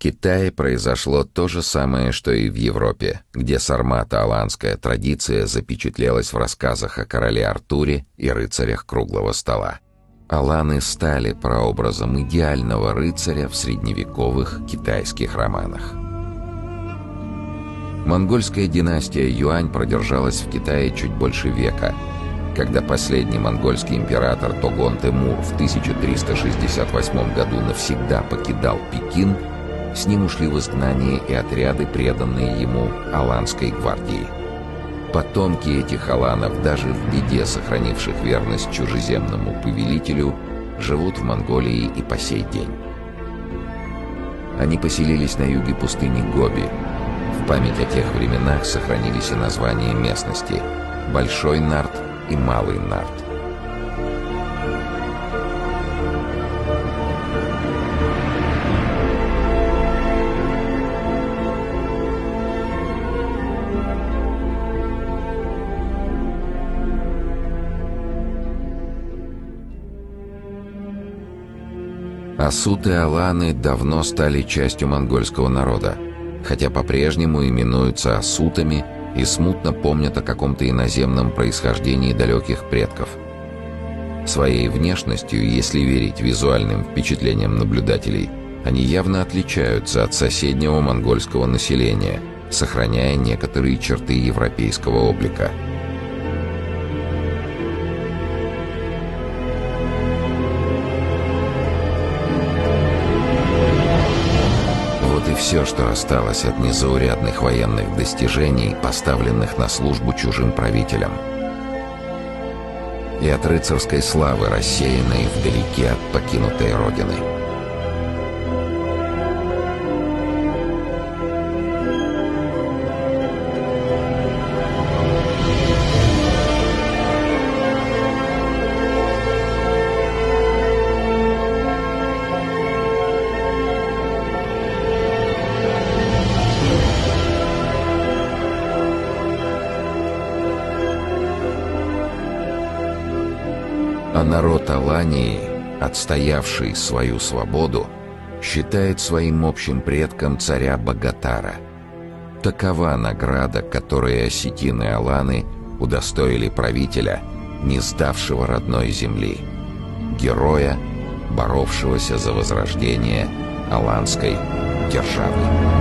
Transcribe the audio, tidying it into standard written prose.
Китае произошло то же самое, что и в Европе, где сармато-аланская традиция запечатлелась в рассказах о короле Артуре и рыцарях круглого стола. Аланы стали прообразом идеального рыцаря в средневековых китайских романах. Монгольская династия Юань продержалась в Китае чуть больше века. Когда последний монгольский император Тогон Тимур в 1368 году навсегда покидал Пекин, с ним ушли в изгнание и отряды, преданные ему Аланской гвардии. Потомки этих аланов, даже в беде сохранивших верность чужеземному повелителю, живут в Монголии и по сей день. Они поселились на юге пустыни Гоби. В память о тех временах сохранились и названия местности – Большой Нарт и Малый Нарт. Асуты-аланы давно стали частью монгольского народа, хотя по-прежнему именуются асутами и смутно помнят о каком-то иноземном происхождении далеких предков. Своей внешностью, если верить визуальным впечатлениям наблюдателей, они явно отличаются от соседнего монгольского населения, сохраняя некоторые черты европейского облика. Все, что осталось от незаурядных военных достижений, поставленных на службу чужим правителям, и от рыцарской славы, рассеянной вдалеке от покинутой родины. А народ Алании, отстоявший свою свободу, считает своим общим предком царя Богатара. Такова награда, которой осетины-аланы удостоили правителя, не сдавшего родной земли, героя, боровшегося за возрождение аланской державы.